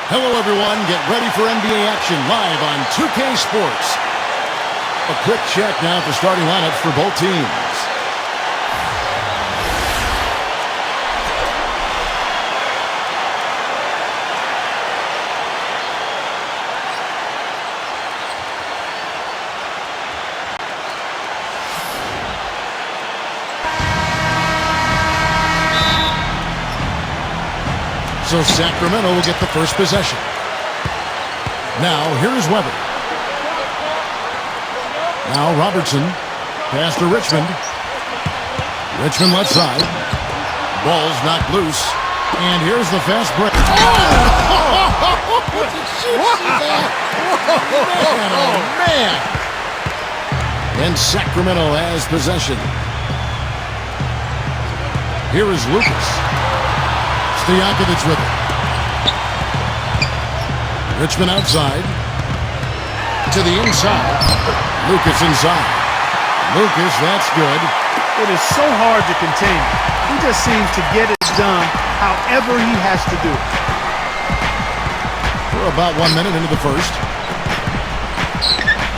Hello, everyone. Get ready for NBA action live on 2K Sports. A quick check now at the starting lineups for both teams. So Sacramento will get the first possession. Now, here is Weber. Now Robertson. Pass to Richmond. Richmond left side. Ball's knocked loose. And here's the fast break. Oh, man. And Sacramento has possession. Here is Lucas. Stojakovic with it. Richmond outside. To the inside. Lucas inside. Lucas, that's good. It is so hard to contain him. He just seems to get it done however he has to do it. We're about 1 minute into the first.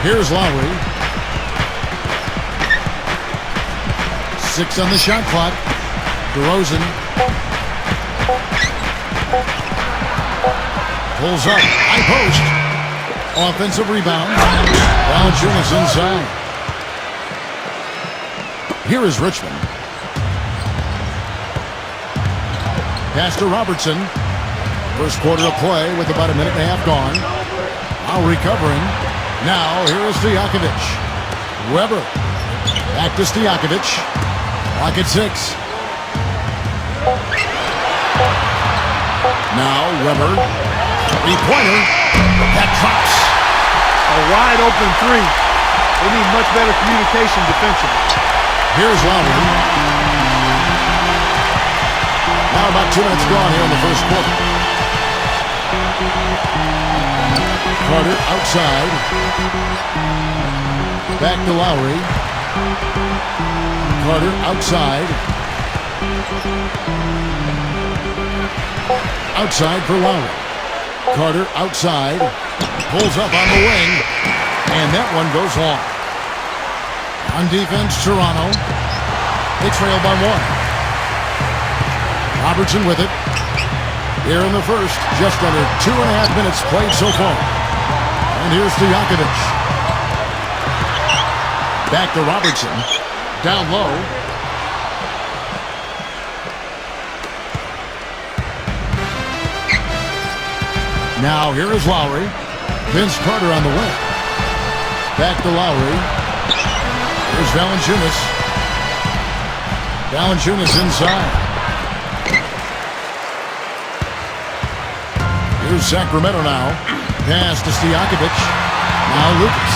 Here's Lowry. 6 on the shot clock. DeRozan. Pulls up. High post. Offensive rebound. Valanciunas inside. Here is Richmond. Pass to Robertson. First quarter of play with about a minute and a half gone. Now recovering. Now here is Stojakovic. Weber. Back to Stojakovic. Clock at 6. Now Weber. Three-pointer. That drops. A wide open three. They need much better communication defensively. Here's Lowry. Now about 2 minutes gone here in the first quarter. Carter outside. Back to Lowry. Carter outside. Outside for Lowry. Carter outside. Pulls up on the wing. And that one goes long. On defense, Toronto. They trail by 1. Robertson with it. Here in the first, just under 2.5 minutes played so far. And here's Stojakovic. Back to Robertson. Down low. Now here is Lowry. Vince Carter on the wing. Back to Lowry. Here's Valanciunas. Valanciunas inside. Here's Sacramento now. Pass to Stojakovic. Now Lucas.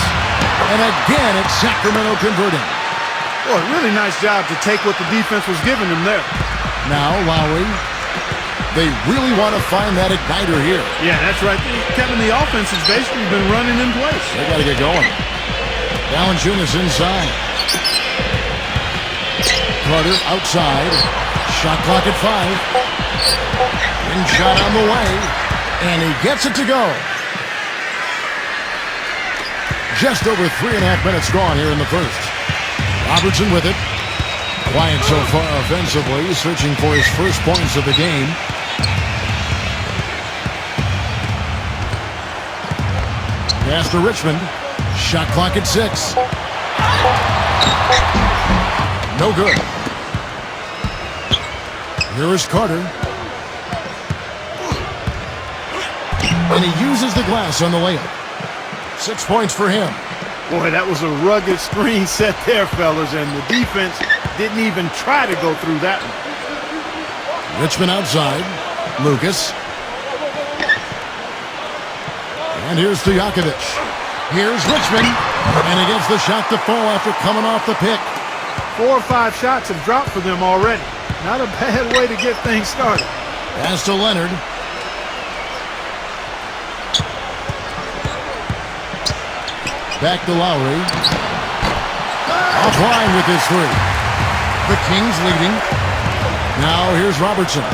And again, it's Sacramento converting. Boy, really nice job to take what the defense was giving them there. Now Lowry. They really want to find that igniter here. Yeah, that's right. Kevin, the offense has basically been running in place. They got to get going. Valanciunas inside. Carter outside. Shot clock at 5. Ring shot on the way. And he gets it to go. Just over 3.5 minutes gone here in the first. Robertson with it. Quiet so far offensively, searching for his first points of the game. Pass to Richmond. Shot clock at 6. No good. Here is Carter. And he uses the glass on the layup. 6 points for him. Boy, that was a rugged screen set there, fellas, and the defense didn't even try to go through that one. Richmond outside. Lucas. And here's Stojakovic. Here's Richmond. And he gets the shot to fall after coming off the pick. 4 or 5 shots have dropped for them already. Not a bad way to get things started. Pass to Leonard. Back to Lowry. Offline with his 3. The Kings leading. Now here's Robertson.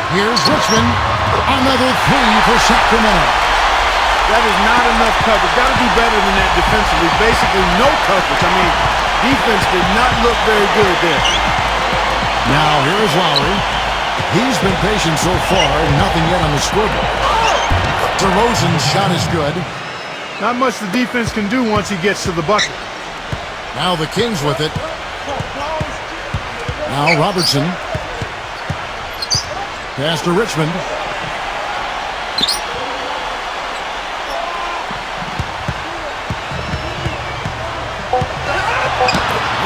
Here's Richmond. Another three for Sacramento. That is not enough coverage. Got to do better than that defensively. Basically no coverage. I mean, defense did not look very good there. Now here's Lowry. He's been patient so far. Nothing yet on the scoreboard. DeRozan's shot is good. Not much the defense can do once he gets to the bucket. Now the Kings with it. Now Robertson. Pass to Richmond.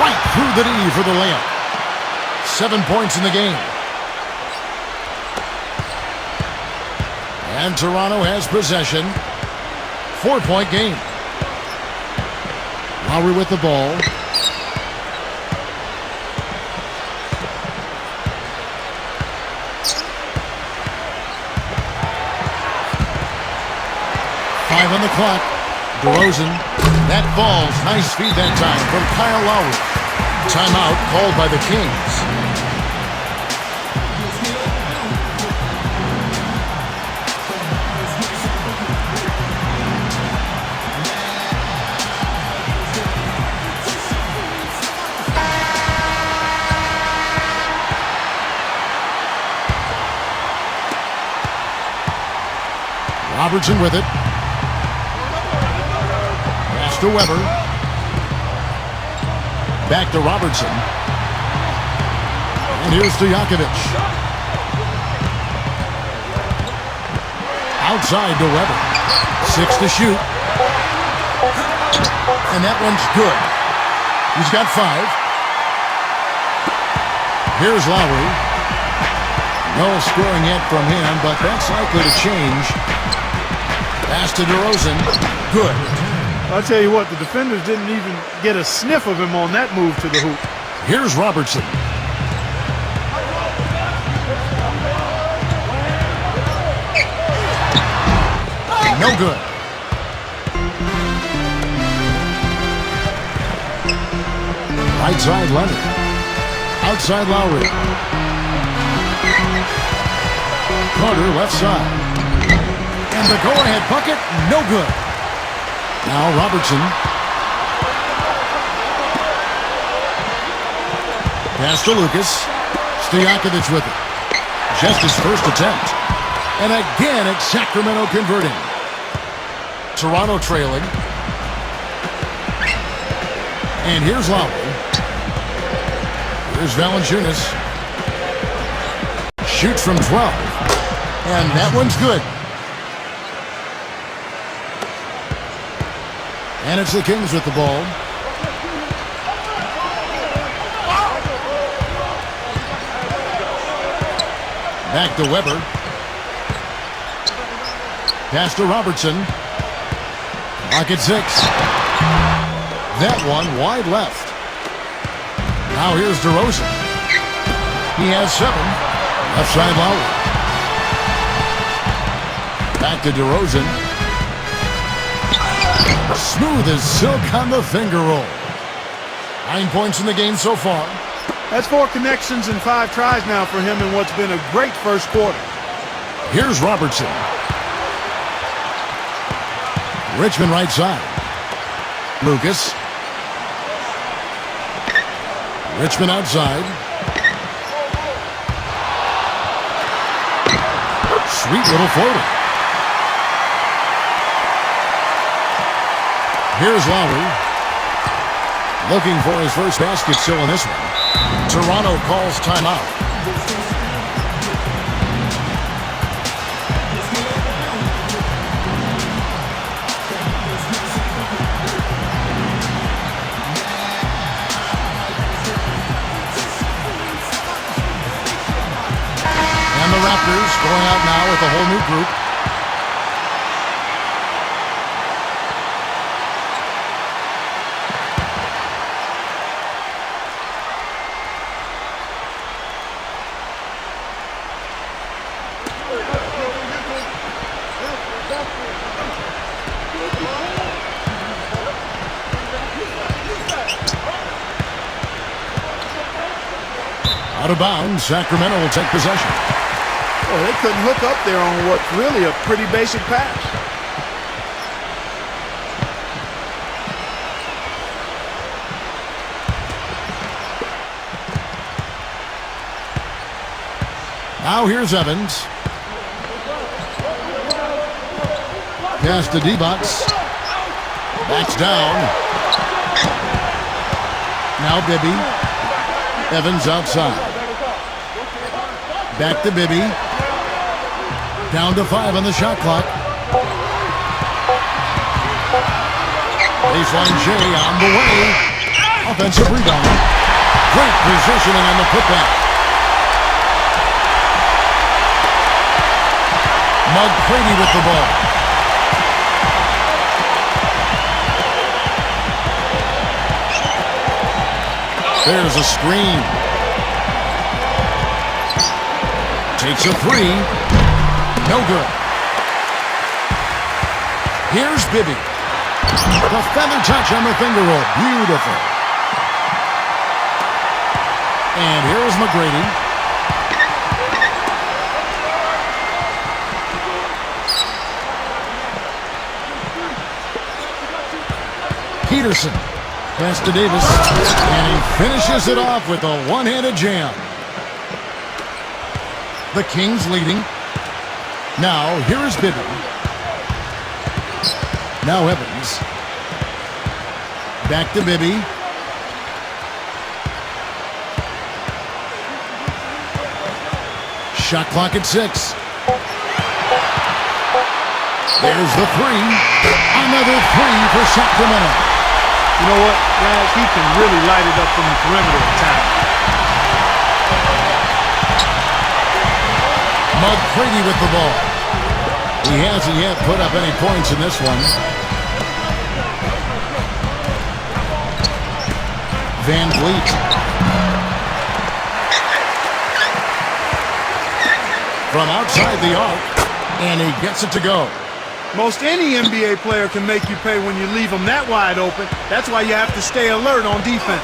Right through the knee for the layup. 7 points in the game. And Toronto has possession. 4-point game. Lowry with the ball. On the clock. DeRozan. That falls. Nice feed that time from Kyle Lowry. Timeout called by the Kings. Robertson with it. To Weber. Back to Robertson. And here's Stojakovic. Outside to Weber. 6 to shoot. And that one's good. He's got 5. Here's Lowry. No scoring yet from him, but that's likely to change. Pass to DeRozan. Good. I'll tell you what, the defenders didn't even get a sniff of him on that move to the hoop. Here's Robertson. No good. Right side Leonard. Outside Lowry. Carter left side. And the go-ahead bucket, no good. Now Robertson. Pass to Lucas. Stojakovic with it. Just his first attempt. And again, it's Sacramento converting. Toronto trailing. And here's Lowry. Here's Valanciunas. Shoots from 12. And that one's good. And it's the Kings with the ball. Back to Weber. Pass to Robertson. Clock at 6. That one wide left. Now here's DeRozan. He has 7. Left side Lowry. Back to DeRozan. Smooth as silk on the finger roll. 9 points in the game so far. That's 4 connections and 5 tries now for him in what's been a great first quarter. Here's Robertson. Richmond right side. Lucas. Richmond outside. Sweet little floater. Here's Lowry. Looking for his first basket still in this one. Toronto calls timeout. And the Raptors going out now with a whole new group. Out of bounds, Sacramento will take possession. Well, they couldn't hook up there on what's really a pretty basic pass. Now here's Evans. Pass to D-Box. Backs down. Now Bibby. Evans outside. Back to Bibby. Down to 5 on the shot clock. Baseline J on the way. Offensive rebound. Great positioning on the putback. McGrady with the ball. There's a screen. Takes a three. No good. Here's Bibby. The feather touch on the finger roll. Beautiful. And here's McGrady. Peterson. Pass to Davis. And he finishes it off with a one-handed jam. The Kings leading. Now, here is Bibby. Now Evans. Back to Bibby. Shot clock at 6. There's the three. Another three for Sacramento. You know what, guys? He can really light it up from the perimeter at times. McGrady with the ball. He hasn't yet put up any points in this one. Van Vliet. From outside the arc, and he gets it to go. Most any NBA player can make you pay when you leave them that wide open. That's why you have to stay alert on defense.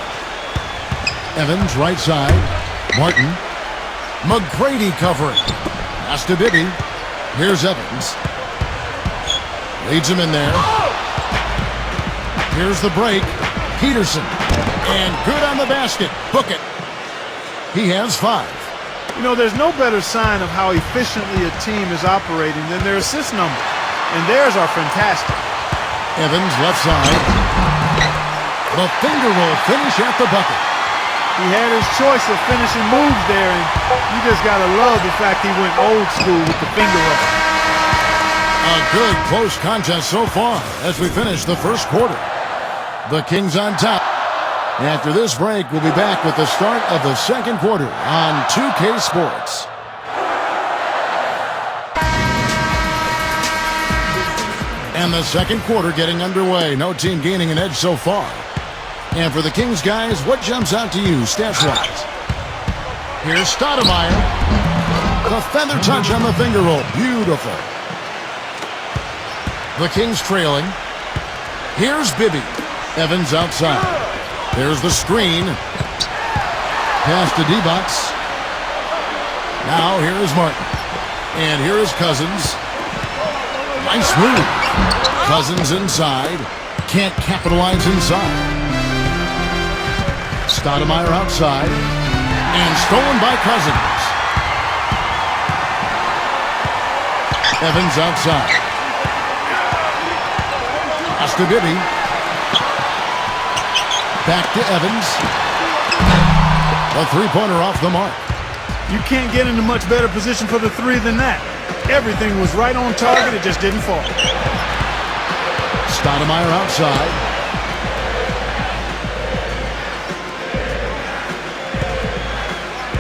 Evans right side. Martin. McGrady covering. Pass to Bibby. Here's Evans. Leads him in there. Here's the break. Peterson. And good on the basket. Book it. He has 5. You know, there's no better sign of how efficiently a team is operating than their assist number. And theirs are fantastic. Evans left side. The finger roll finish at the bucket. He had his choice of finishing moves there, and you just got to love the fact he went old school with the finger roll. A good close contest so far as we finish the first quarter. The Kings on top. After this break, we'll be back with the start of the second quarter on 2K Sports. And the second quarter getting underway. No team gaining an edge so far. And for the Kings guys, what jumps out to you stats-wise? Here's Stoudemire. The feather touch on the finger roll. Beautiful. The Kings trailing. Here's Bibby. Evans outside. There's the screen. Pass to D-Box. Now here is Martin. And here is Cousins. Nice move. Cousins inside. Can't capitalize inside. Stoudemire outside. And stolen by Cousins. Evans outside. Pass to Bibby. Back to Evans. A three-pointer off the mark. You can't get in a much better position for the three than that. Everything was right on target, it just didn't fall. Stoudemire outside.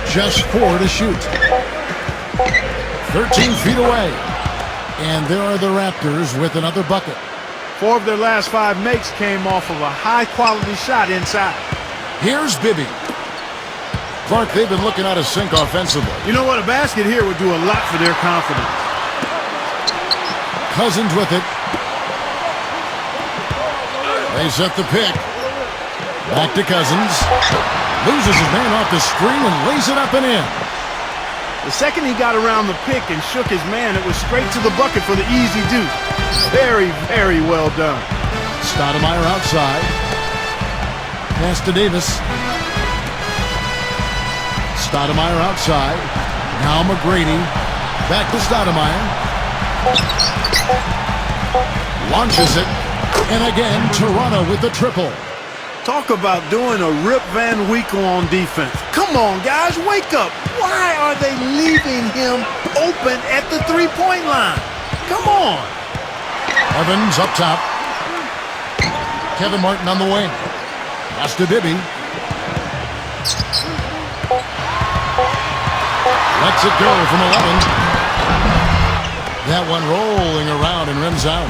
Just 4 to shoot. 13 feet away. And there are the Raptors with another bucket. 4 of their last 5 makes came off of a high-quality shot inside. Here's Bibby. Clark, they've been looking out of sync offensively. You know what? A basket here would do a lot for their confidence. Cousins with it. They set the pick. Back to Cousins. Loses his man off the screen and lays it up and in. The second he got around the pick and shook his man, it was straight to the bucket for the easy deuce. Very, very well done. Stoudemire outside. Pass to Davis. Stoudemire outside. Now McGrady. Back to Stoudemire. Launches it. And again, Toronto with the triple. Talk about doing a Rip Van Winkle on defense. Come on, guys, wake up. Why are they leaving him open at the three-point line? Come on. Evans up top. Kevin Martin on the wing. Pass to Bibby. Lets it go from 11. That one rolling around and rims out.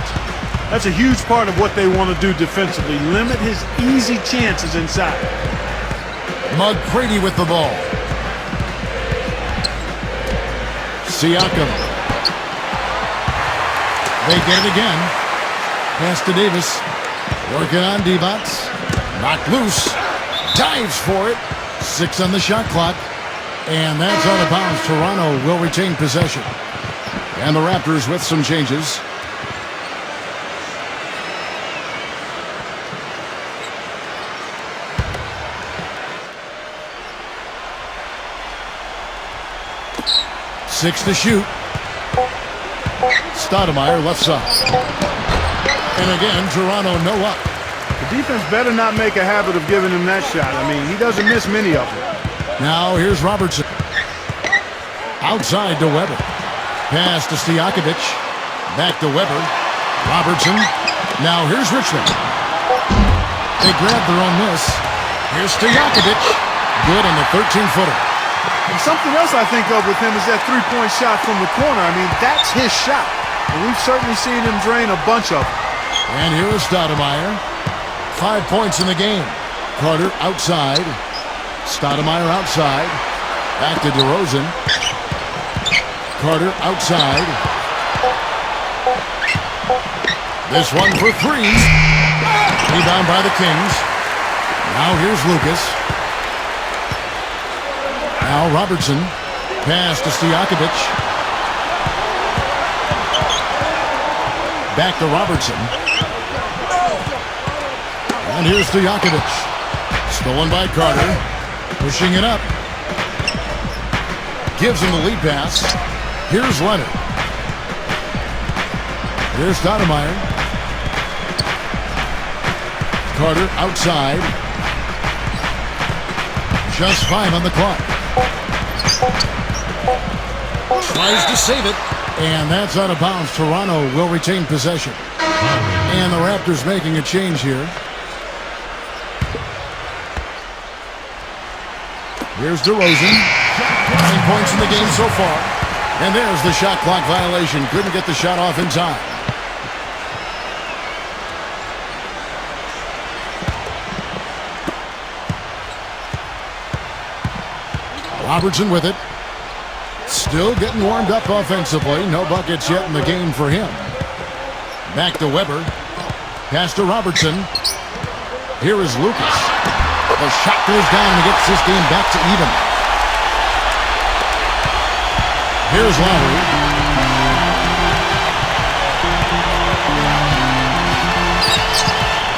That's a huge part of what they want to do defensively. Limit his easy chances inside. McGrady with the ball. Siakam. They get it again. Pass to Davis. Working on Divac. Knocked loose. Dives for it. 6 on the shot clock. And that's out of bounds. Toronto will retain possession. And the Raptors with some changes. Six to shoot. Stoudemire left side. And again, Toronto no up. The defense better not make a habit of giving him that shot. I mean, he doesn't miss many of them. Now here's Robertson. Outside to Weber. Pass to Stojakovic. Back to Weber. Robertson. Now here's Richmond. They grab their own miss. Here's Stojakovic. Good on the 13-footer. And something else I think of with him is that three-point shot from the corner. I mean, that's his shot. And we've certainly seen him drain a bunch of them. And here is Stoudemire. 5 points in the game. Carter outside. Stoudemire outside. Back to DeRozan. Carter outside. This one for three. Rebound by the Kings. Now here's Lucas. Now Robertson. Pass to Stojakovic. Back to Robertson. And here's Stojakovic. Stolen by Carter. Pushing it up. Gives him the lead pass. Here's Leonard. Here's Stoudemire. Carter outside. Just 5 on the clock. Tries to save it. And that's out of bounds. Toronto will retain possession. And the Raptors making a change here. Here's DeRozan. 9 points in the game so far. And there's the shot clock violation. Couldn't get the shot off in time. Robertson with it. Still getting warmed up offensively. No buckets yet in the game for him. Back to Weber. Pass to Robertson. Here is Lucas. The shot goes down and gets this game back to even. Here's Lowry.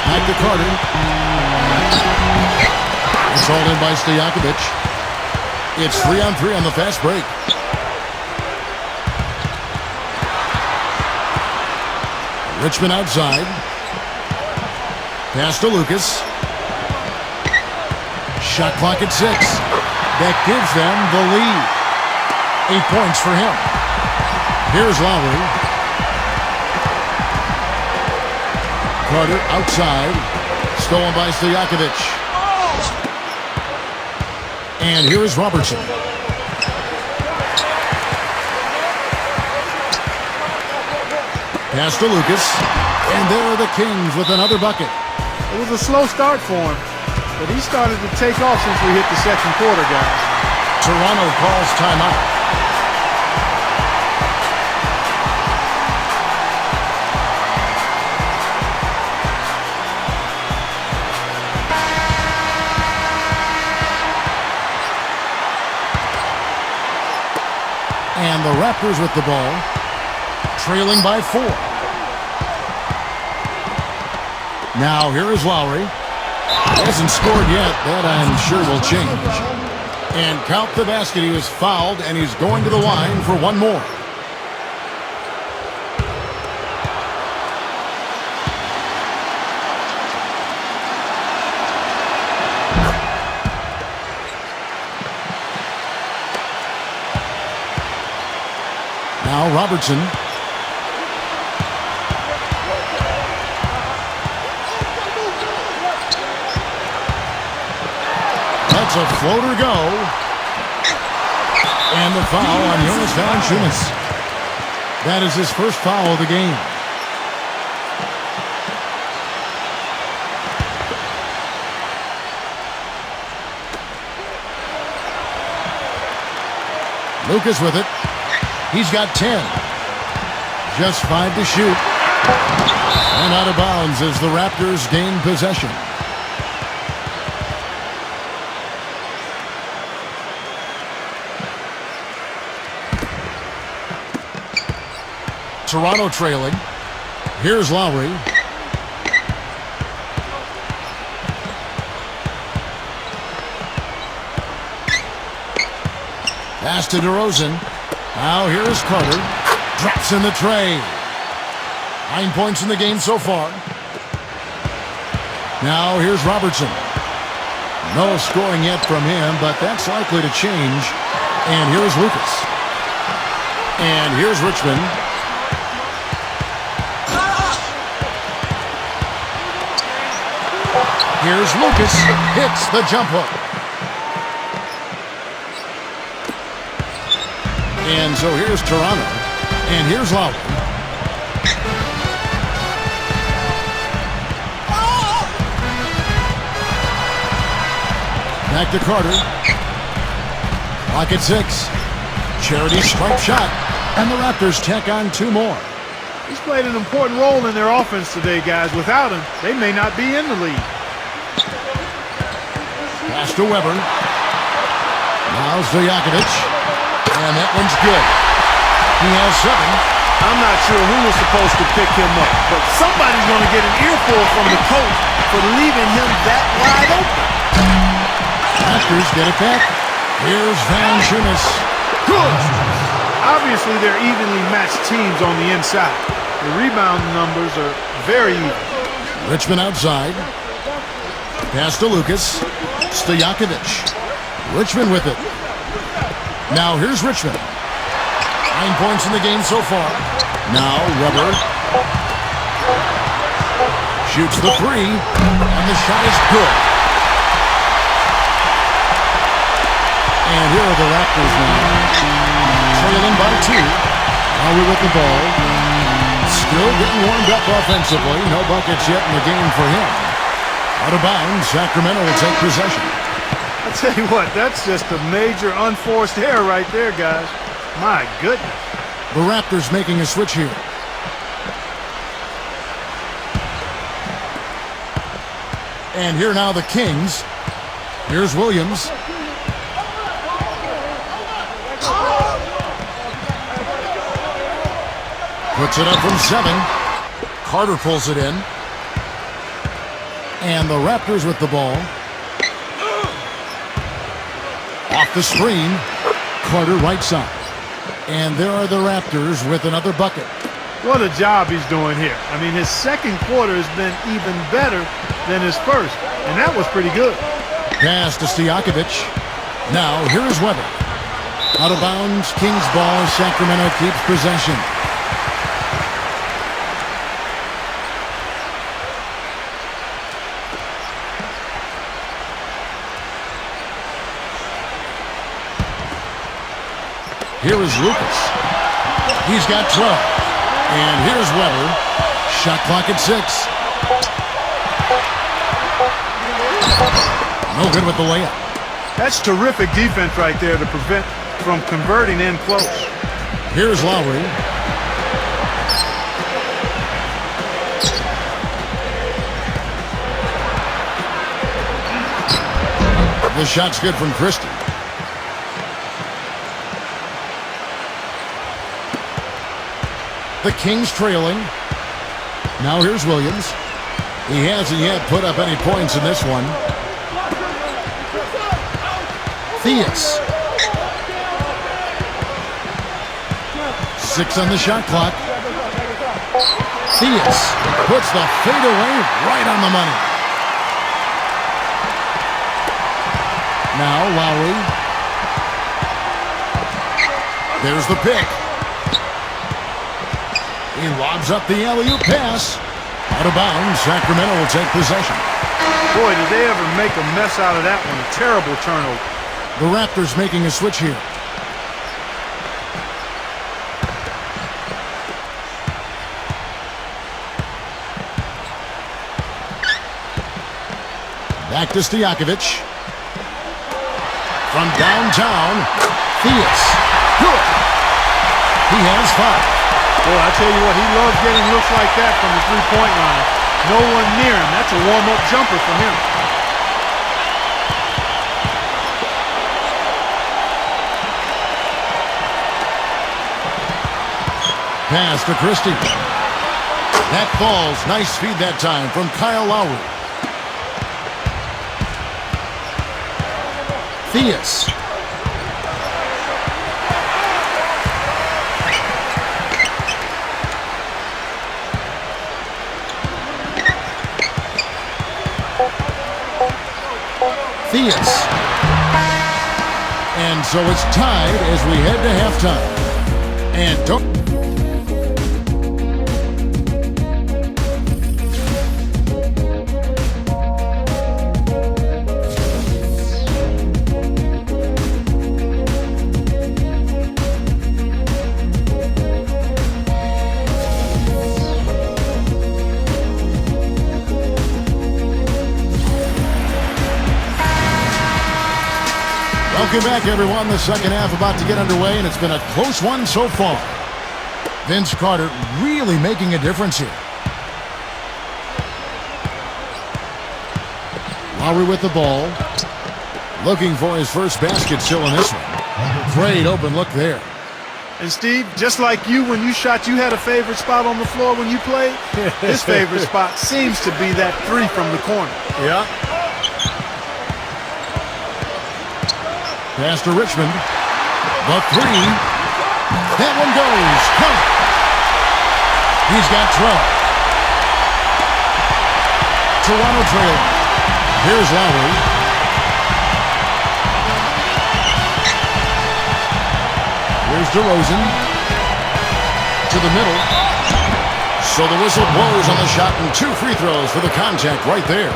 Back to Carter. It's all in by Stojakovic. It's 3-on-3 on the fast break. Richmond outside. Pass to Lucas. Shot clock at 6. That gives them the lead. 8 points for him. Here's Lowry. Carter outside. Stolen by Stojakovic. And here is Robertson. Pass to Lucas. And there are the Kings with another bucket. It was a slow start for him, but he started to take off since we hit the second quarter, guys. Toronto calls timeout. And the Raptors with the ball, trailing by 4. Now here is Lowry. Hasn't scored yet. That I'm sure will change. And count the basket. He was fouled, and he's going to the line for one more. Now Robertson. That's a floater go. And the foul on Jonas Valanciunas. That is his first foul of the game. Lucas with it. He's got 10. Just 5 to shoot. And out of bounds as the Raptors gain possession. Toronto trailing. Here's Lowry. Pass to DeRozan. Now here is Carter. Drops in the tray. 9 points in the game so far. Now here's Robertson. No scoring yet from him, but that's likely to change. And here's Lucas. And here's Richmond. Here's Lucas. Hits the jump hook. And so here's Toronto. And here's Lowry. Back to Carter. Clock at 6. Charity stripe shot. And the Raptors tack on 2 more. He's played an important role in their offense today, guys. Without him, they may not be in the lead. Pass to Weber. Now Stojakovic. And that one's good. He has 7. I'm not sure who was supposed to pick him up, but somebody's going to get an earful from the coach for leaving him that wide open. Raptors get it back. Here's Valanciunas. Good. Obviously, they're evenly matched teams on the inside. The rebound numbers are very even. Richmond outside. Pass to Lucas. Stojakovic. Richmond with it. Now here's Richmond. 9 points in the game so far. Now Weber. Shoots the 3. And the shot is good. And here are the Raptors now. Trailing by 2. Lowry with the ball. Still getting warmed up offensively. No buckets yet in the game for him. Out of bounds, Sacramento will take possession. I tell you what, that's just a major unforced error right there, guys. My goodness. The Raptors making a switch here. And here now the Kings. Here's Williams. Puts it up from 7. Carter pulls it in. And the Raptors with the ball. Off the screen. Carter right side. And there are the Raptors with another bucket. What a job he's doing here. I mean, his second quarter has been even better than his first. And that was pretty good. Pass to Stojakovic. Now here is Weber. Out of bounds. Kings ball. Sacramento keeps possession. Here is Lucas. He's got 12. And here's Weber. Shot clock at 6. No good with the layup. That's terrific defense right there to prevent from converting in close. Here's Lowry. The shot's good from Christie. The Kings trailing. Now here's Williams. He hasn't yet put up any points in this one. Theus. 6 on the shot clock. Theus puts the fadeaway right on the money. Now Lowry. There's the pick. He lobs up the alley-oop pass. Out of bounds, Sacramento will take possession. Boy, did they ever make a mess out of that one. A terrible turnover. The Raptors making a switch here. Back to Stojakovic. From downtown, Theus. Good. He has 5. Boy, I tell you what, he loves getting looks like that from the three-point line. No one near him. That's a warm-up jumper for him. Pass to Christie. That falls. Nice feed that time from Kyle Lowry. Theus. Theus. And so it's tied as we head to halftime. And don't... Welcome back, everyone. The second half about to get underway, and it's been a close one so far. Vince Carter really making a difference here. Lowry with the ball. Looking for his first basket still in this one. Great open look there. And Steve, just like you, when you shot, you had a favorite spot on the floor when you played. His favorite spot seems to be that three from the corner. Yeah. Pass to Richmond. The three. That one goes. Count. He's got 12. Toronto trailing. Here's Lowry. Here's DeRozan. To the middle. So the whistle blows on the shot and 2 free throws for the contact right there.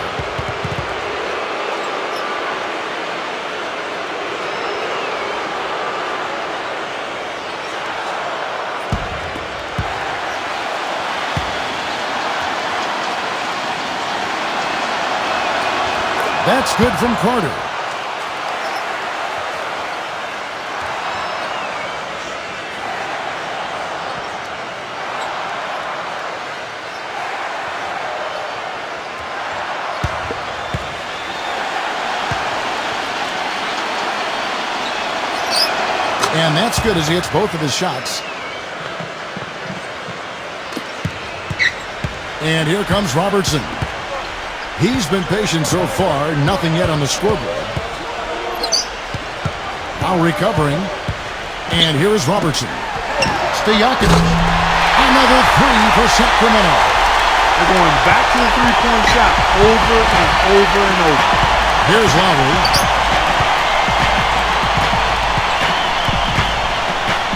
That's good from Carter. And that's good as he hits both of his shots. And here comes Robertson. He's been patient so far, nothing yet on the scoreboard. Now recovering. And here is Robertson. Stojakovic. Another 3 for Sacramento. They're going back to the three-point shot over and over and over. Here's Lowry.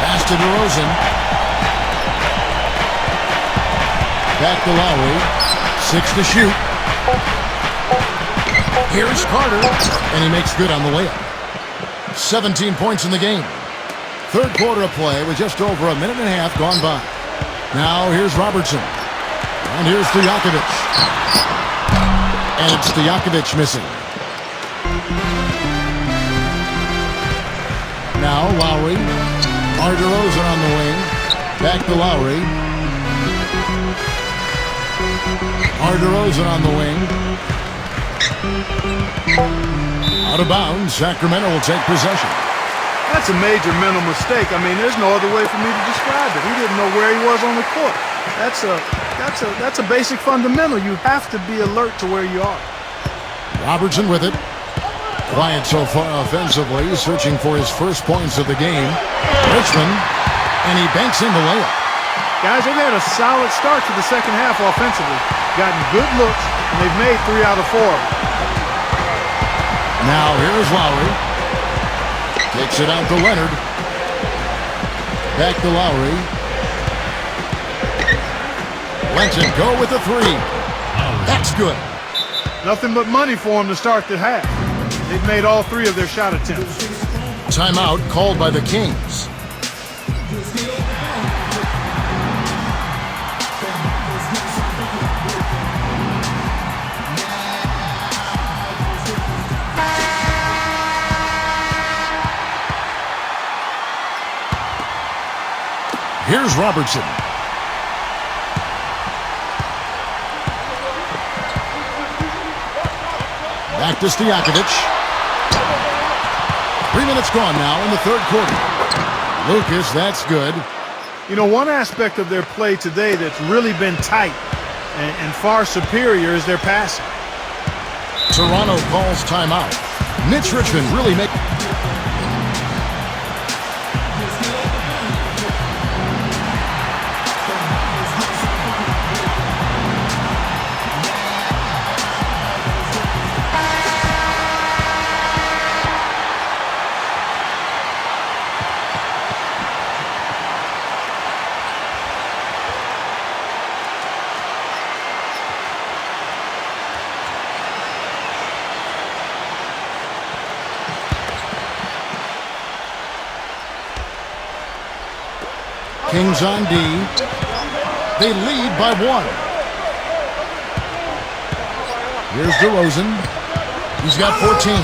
Pass to DeRozan. Back to Lowry. 6 to shoot. Here's Carter, and he makes good on the layup. 17 points in the game. Third quarter of play with just over a minute and a half gone by. Now here's Robertson. And here's Stojakovic. And it's Stojakovic missing. Now Lowry. DeRozan on the wing. Back to Lowry. DeRozan on the wing. Out of bounds, Sacramento will take possession. That's a major mental mistake. I mean, there's no other way for me to describe it. He didn't know where he was on the court. That's a basic fundamental. You have to be alert to where you are. Robertson with it. Quiet so far offensively, searching for his first points of the game. Richmond, and he banks in the layup. Guys, they've had a solid start to the second half offensively. Gotten good looks, and they've made 3 out of 4. Now here's Lowry. Takes it out to Leonard. Back to Lowry. Lets it go with the 3. That's good. Nothing but money for him to start the half. They've made all 3 of their shot attempts. Timeout called by the Kings. Here's Robertson. Back to Stojakovic. 3 minutes gone now in the third quarter. Lucas, that's good. You know, one aspect of their play today that's really been tight and far superior is their passing. Toronto calls timeout. Mitch Richmond really makes... Kings on D. They lead by 1. Here's DeRozan. He's got 14.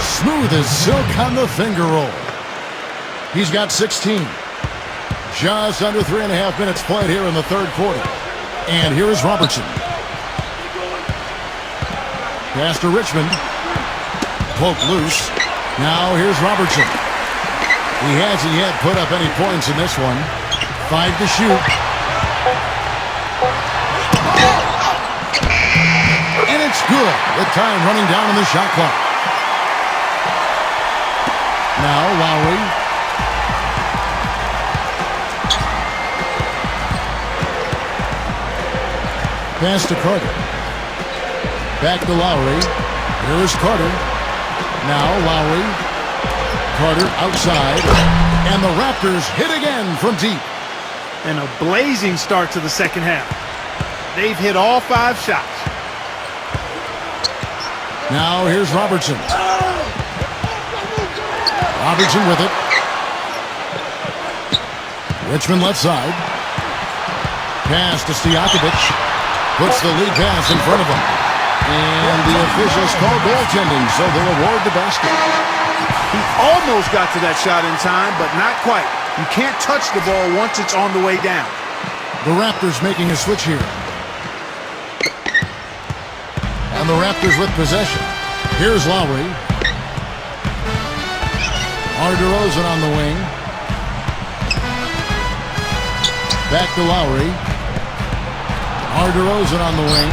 Smooth as silk on the finger roll. He's got 16. Just under 3.5 minutes played here in the third quarter. And here is Robertson. Pass to Richmond. Poke loose. Now here's Robertson. He hasn't yet put up any points in this one. 5 to shoot. And it's good with time running down on the shot clock. Now Lowry. Pass to Carter. Back to Lowry. Here's Carter. Now Lowry. Carter outside, and the Raptors hit again from deep. And a blazing start to the second half. They've hit all 5 shots. Now here's Robertson. Robertson with it. Richmond left side. Pass to Stojakovic. Puts the lead pass in front of him. And the officials call goaltending, so they'll award the basket. He almost got to that shot in time, but not quite. You can't touch the ball once it's on the way down. The Raptors making a switch here. And the Raptors with possession. Here's Lowry. DeRozan on the wing. Back to Lowry. DeRozan on the wing.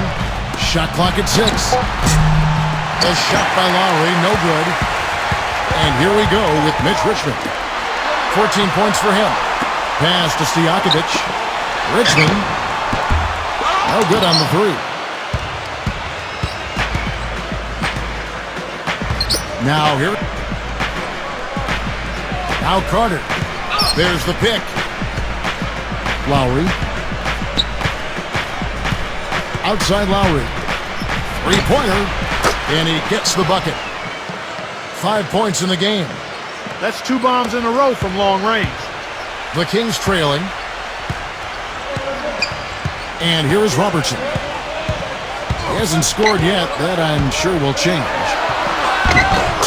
Shot clock at 6. A shot by Lowry, no good. And here we go with Mitch Richmond. 14 points for him. Pass to Stojakovic. Richmond. No good on the 3. Now here. Now Carter. There's the pick. Lowry. Outside Lowry. 3-pointer. And he gets the bucket. 5 points in the game. That's 2 bombs in a row from long range. The Kings trailing. And here is Robertson. He hasn't scored yet. That I'm sure will change.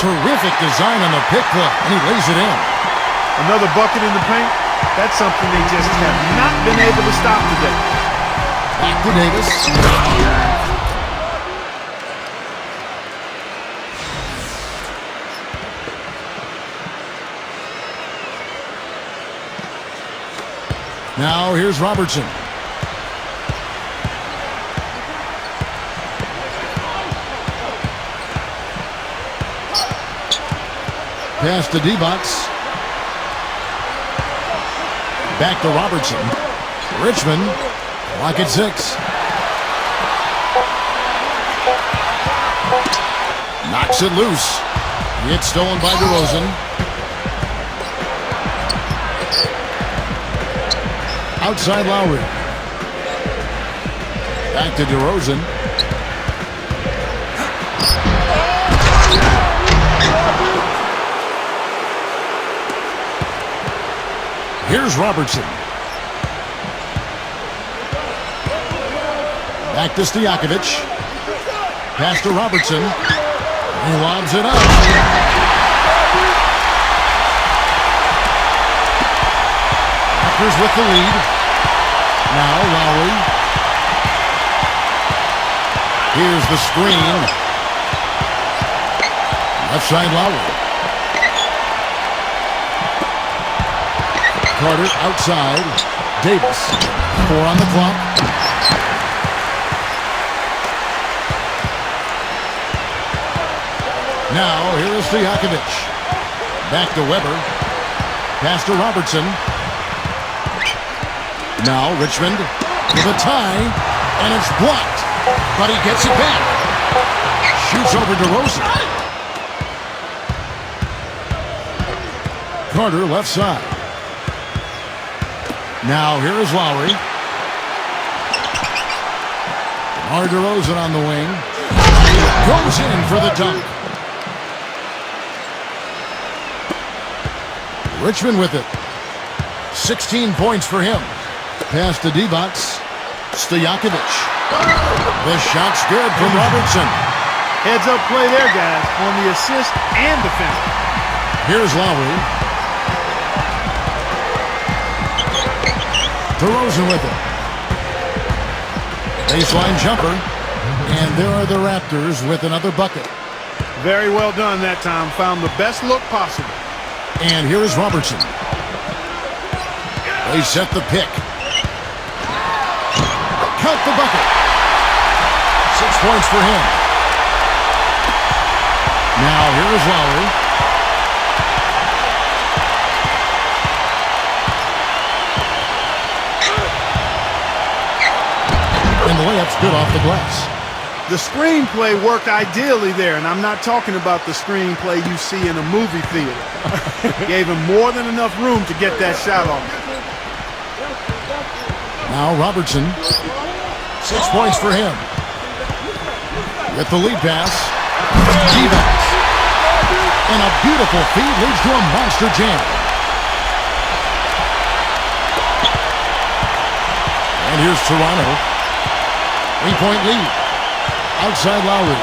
Terrific design on the pick play, and he lays it in. Another bucket in the paint. That's something they just have not been able to stop today. Back to Davis. Now here's Robertson. Pass to D-Box. Back to Robertson. Richmond, clock at 6. Knocks it loose. It's stolen by DeRozan. Outside Lowry. Back to DeRozan. Here's Robertson. Back to Stojakovic. Pass to Robertson. He lobs it up. Raptors with the lead. Now Lowry. Here's the screen. Left side Lowry. Carter outside. Davis. 4 on the clock. Now, here is Stojakovic. Back to Weber. Pass to Robertson. Now, Richmond with a tie, and it's blocked. But he gets it back. Shoots over DeRozan. Carter left side. Now, here is Lowry. DeRozan on the wing. Goes in for the dunk. Richmond with it. 16 points for him. Pass to D-Box. Stojakovic. The shot's good from Robertson. Heads up play there, guys, on the assist and defense. Here's Lowry. DeRozan with it. Baseline jumper. And there are the Raptors with another bucket. Very well done that time. Found the best look possible. And here is Robertson. They set the pick. Count the bucket. 6 points for him. Now here is Lowry. And the layup's good off the glass. The screenplay worked ideally there, and I'm not talking about the screenplay you see in a movie theater. Gave him more than enough room to get that shot off. Now Robertson. 6 points for him. With the lead pass. D-Box. And a beautiful feed leads to a monster jam. And here's Toronto. 3-point lead. Outside Lowry.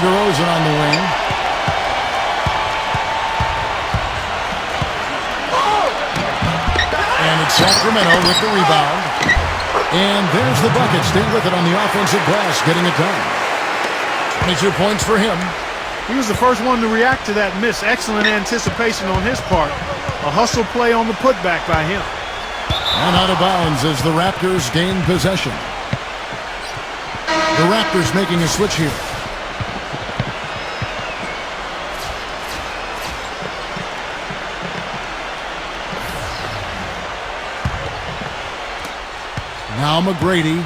DeRozan on the wing. And it's Sacramento with the rebound. And there's the bucket. Stay with it on the offensive glass, getting it done. 22 points for him. He was the first one to react to that miss. Excellent anticipation on his part. A hustle play on the putback by him. And out of bounds as the Raptors gain possession. The Raptors making a switch here. Now McGrady.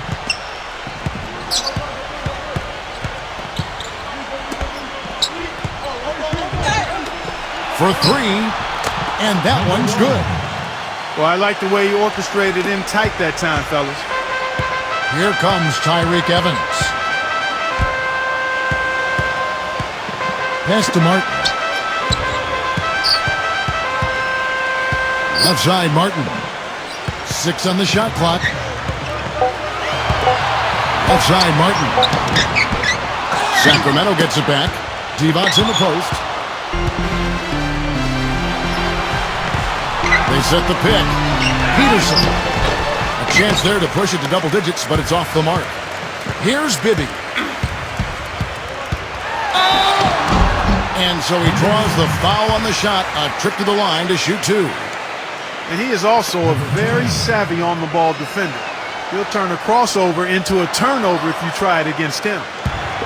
For 3, and that one's good. Well, I like the way he orchestrated in tight that time, fellas. Here comes Tyreke Evans. Pass to Martin. Left side, Martin. 6 on the shot clock. Left side, Martin. Sacramento gets it back. D-Box in the post. They set the pick. Peterson. A chance there to push it to double digits, but it's off the mark. Here's Bibby. And so he draws the foul on the shot. A trip to the line to shoot 2. And he is also a very savvy on-the-ball defender. He'll turn a crossover into a turnover if you try it against him.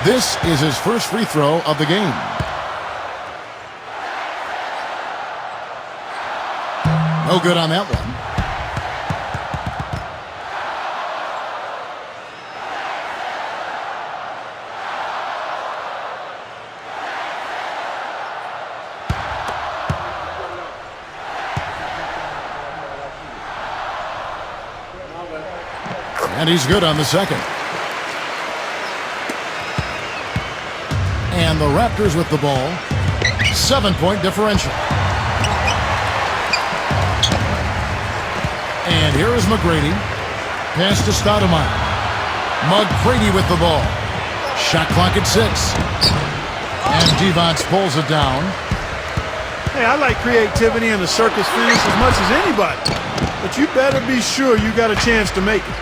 This is his first free throw of the game. No good on that one. And he's good on the second. And the Raptors with the ball. 7-point differential. And here is McGrady. Pass to Stoudemire. McGrady with the ball. Shot clock at 6. And Devonts pulls it down. Hey, I like creativity in the circus finish as much as anybody. But you better be sure you got a chance to make it.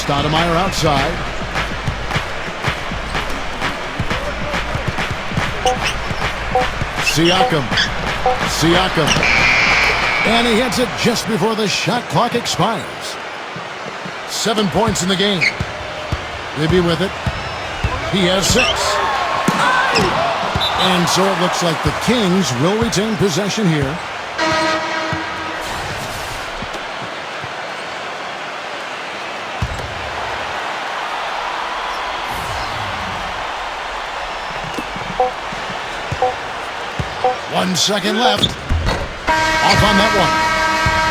Stoudemire outside. Siakam. And he hits it just before the shot clock expires. 7 points in the game. Libby with it. He has 6. And so it looks like the Kings will retain possession here. One second left. Off on that one.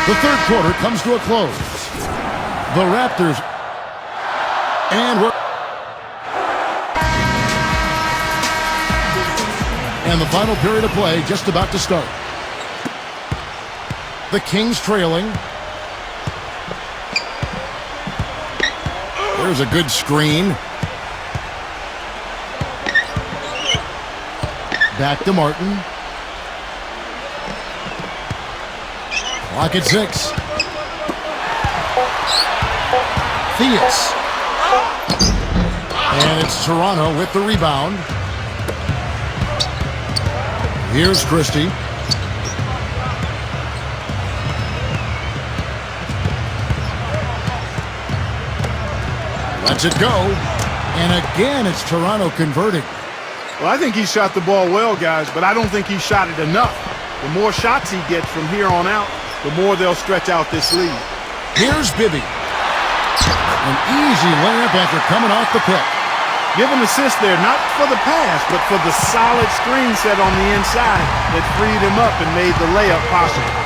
The third quarter comes to a close. The Raptors. And the final period of play just about to start. The Kings trailing. There's a good screen. Back to Martin. Clock at 6. Theus. And it's Toronto with the rebound. Here's Christie. Lets it go. And again, it's Toronto converting. Well, I think he shot the ball well, guys, but I don't think he shot it enough. The more shots he gets from here on out, the more they'll stretch out this lead. Here's Bibby. An easy layup after coming off the pick. Give an assist there, not for the pass, but for the solid screen set on the inside that freed him up and made the layup possible.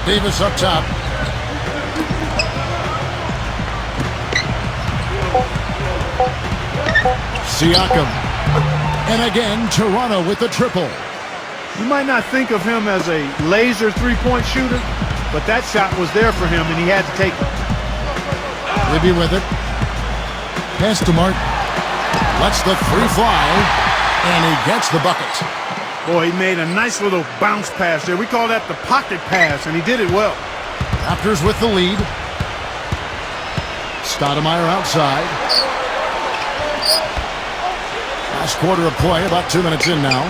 Davis up top. Siakam. And again, Toronto with the triple. You might not think of him as a laser three-point shooter, but that shot was there for him, and he had to take it. Libby with it. Pass to Martin. Lets the three fly, and he gets the bucket. Boy, he made a nice little bounce pass there. We call that the pocket pass, and he did it well. Raptors with the lead. Stoudemire outside. Last quarter of play, about 2 minutes in now.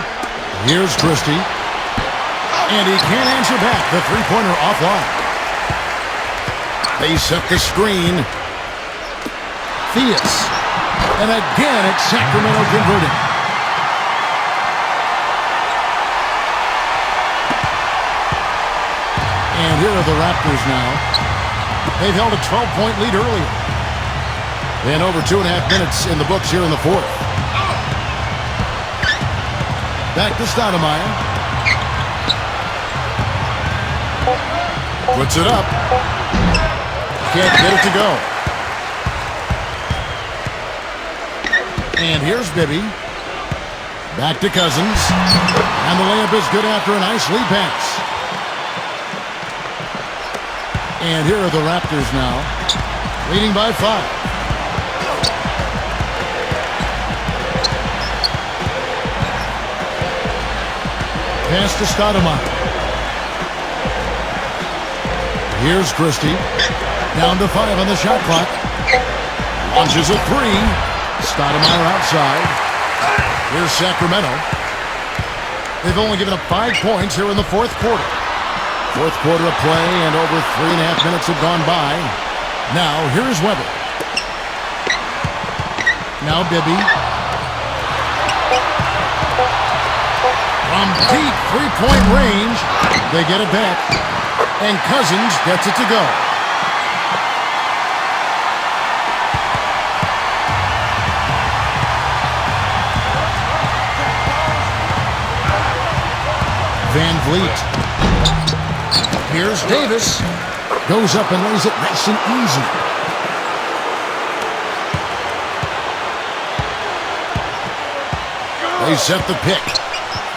Here's Christie. And he can't answer back. The three-pointer offline. They set the screen. Theus. And again, it's Sacramento converting. And here are the Raptors now. They've held a 12-point lead earlier. And over 2.5 minutes in the books here in the fourth. Back to Stoudemire. Puts it up. Can't get it to go. And here's Bibby. Back to Cousins. And the layup is good after a nice lead pass. And here are the Raptors now, leading by 5. Pass to Stoudemire. Here's Christie. Down to 5 on the shot clock. Launches a 3. Stoudemire outside. Here's Sacramento. They've only given up 5 points here in the fourth quarter. Fourth quarter of play, and over 3.5 minutes have gone by. Now, here's Weber. Now Bibby. From deep three-point range, they get it back. And Cousins gets it to go. Van Vliet. Here's Davis. Goes up and lays it nice and easy. They set the pick.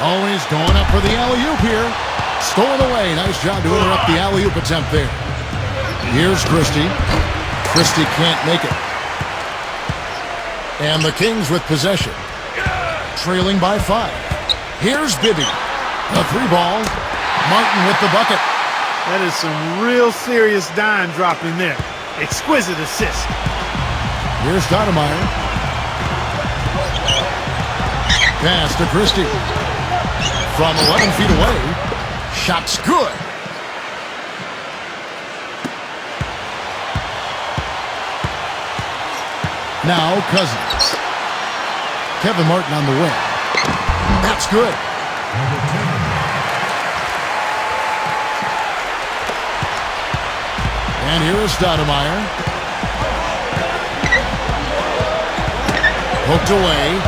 Always going up for the alley-oop here. Stolen away. Nice job to interrupt the alley-oop attempt there. Here's Christie. Christie can't make it. And the Kings with possession. Trailing by 5. Here's Bibby. The 3-ball. Martin with the bucket. That is some real serious dime dropping there. Exquisite assist. Here's Stoudemire. Pass to Christie. From 11 feet away. Shot's good. Now Cousins. Kevin Martin on the wing. That's good. And here is Stoudemire. Poked away.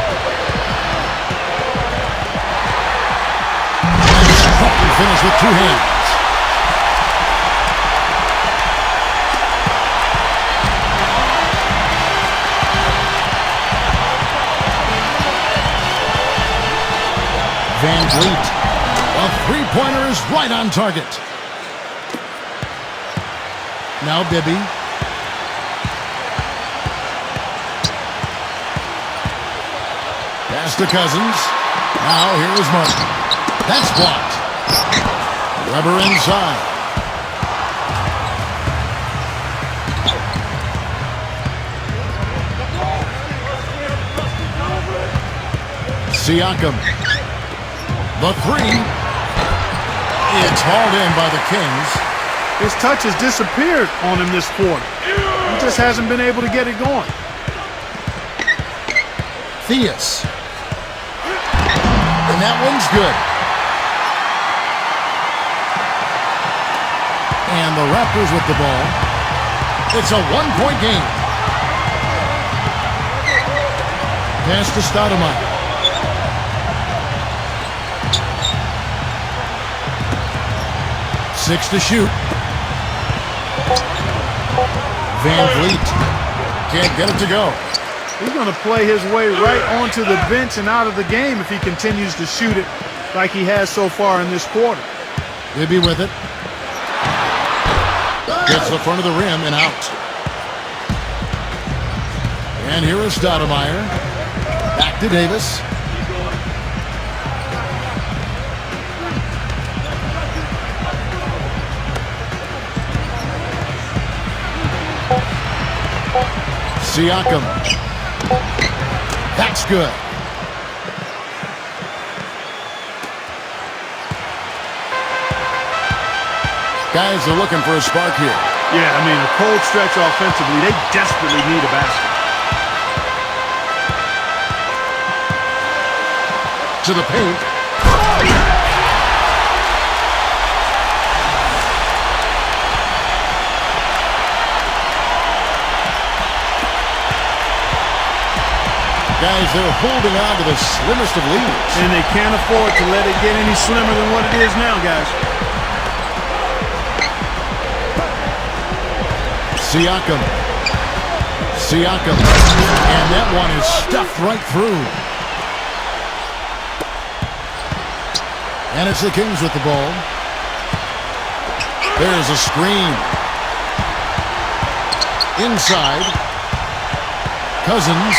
And finish with 2 hands. Van Vliet. A 3-pointer is right on target. Now Bibby. Pass to Cousins. Now here is Martin. That's blocked. Weber inside. Siakam. The 3. It's hauled in by the Kings. His touch has disappeared on him this quarter. He just hasn't been able to get it going. Theus. And that one's good. And the Raptors with the ball. It's a 1-point game. Pass to Stoudemire. Six to shoot. Van Vliet can't get it to go. He's going to play his way right onto the bench and out of the game if he continues to shoot it like he has so far in this quarter. Bibby with it. Gets the front of the rim and out. And here is Stoudemire. Back to Davis. Siakam. That's good. Guys are looking for a spark here. Yeah, I mean, a cold stretch offensively. They desperately need a basket. To the paint. Guys, they're holding on to the slimmest of leads. And they can't afford to let it get any slimmer than what it is now, guys. Siakam. Siakam. And that one is stuffed right through. And it's the Kings with the ball. There's a screen. Inside. Cousins.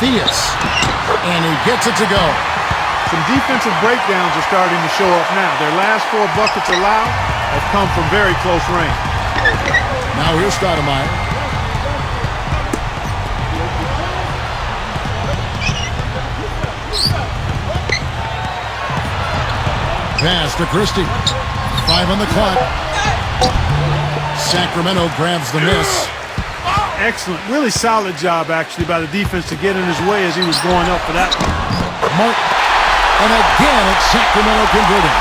Theus. And he gets it to go. some defensive breakdowns are starting to show up now. Their last 4 buckets allowed have come from very close range. Now here's Stoudemire. Pass to Christie. 5 on the clock. Sacramento grabs the miss. Excellent. Really solid job, actually, by the defense to get in his way as he was going up for that one. Martin. And again, it's Sacramento converting.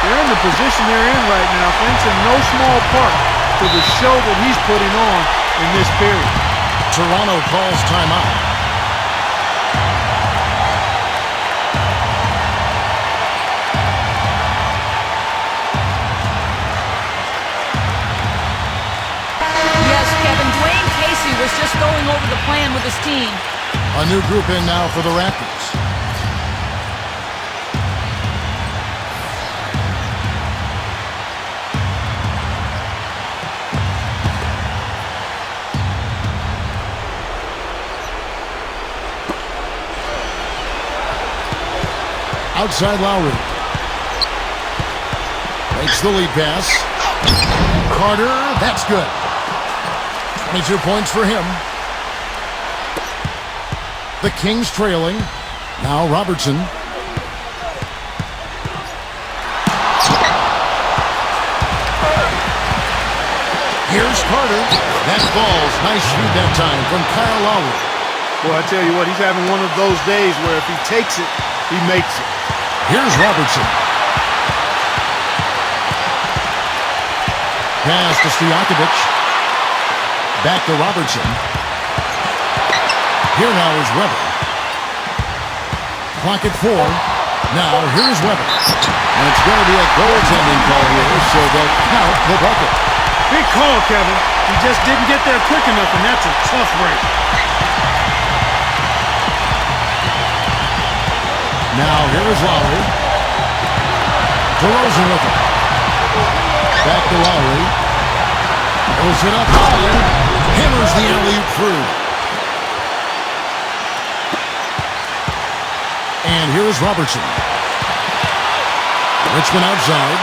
They're in the position they're in right now, thanks in no small part to the show that he's putting on in this period. Toronto calls timeout. Was just going over the plan with his team. A new group in now for the Raptors. Outside Lowry. Makes the lead pass. Carter, that's good. 22 points for him. The Kings trailing. Now Robertson. Here's Carter. That falls. Nice shoot that time from Kyle Lowry. Well, I tell you what, he's having one of those days where if he takes it, he makes it. Here's Robertson. Pass to Stojakovic. Back to Robertson. Here now is Weber. Clock at 4. Now here's Weber. And it's going to be a goaltending call here, so they'll count the bucket. Big call, Kevin. He just didn't get there quick enough, and that's a tough break. Now here is Lowry. DeRozan with it. Back to Lowry. Pulls it up high. Hammers the alley-oop through. And here is Robertson. Richmond outside.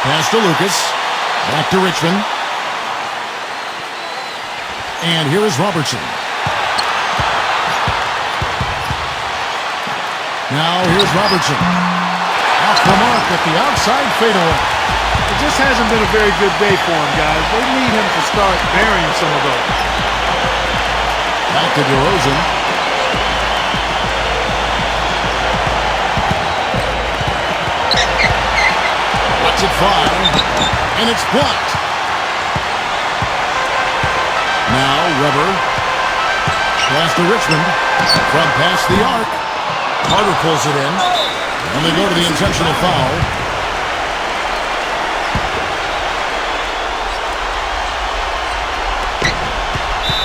Pass to Lucas. Back to Richmond. And here is Robertson. Now here's Robertson. Off the mark at the outside fadeaway. It just hasn't been a very good day for him, guys. They need him to start burying some of those. Back to DeRozan. Watch it fly. And it's blocked. Now Weber. Pass to Richmond. From past the arc. Carter pulls it in. And they go to the intentional foul.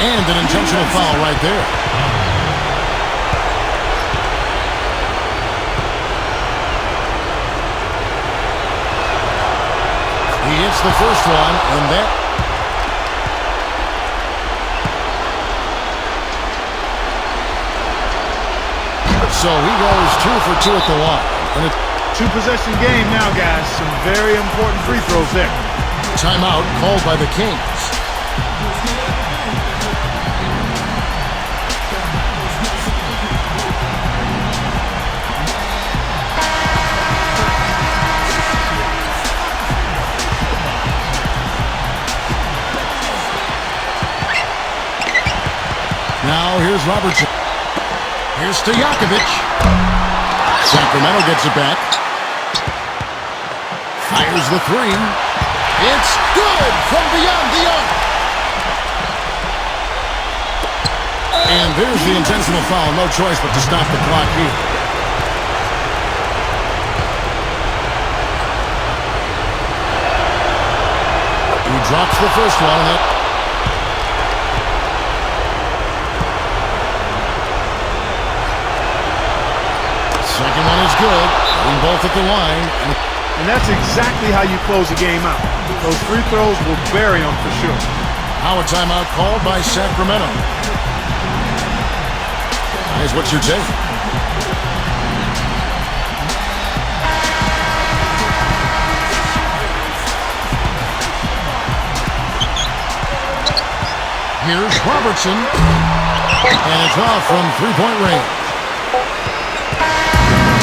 And an intentional foul right there. He hits the first one, and that... So he goes 2 for 2 at the line. And a 2-possession game now, guys. Some very important free throws there. Timeout called by the Kings. Now here's Robertson. Here's Stojakovic. Sacramento gets it back. Fires the 3. It's good from beyond the arc. And there's the intentional foul. No choice but to stop the clock here. He drops the first one. Second one is good. Getting both at the line. And that's exactly how you close a game out. Those free throws will bury them for sure. Now a timeout called by Sacramento. Guys, what's your take? Here's Robertson. And it's off from three-point range.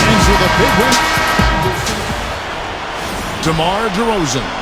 And so the big win. DeMar DeRozan.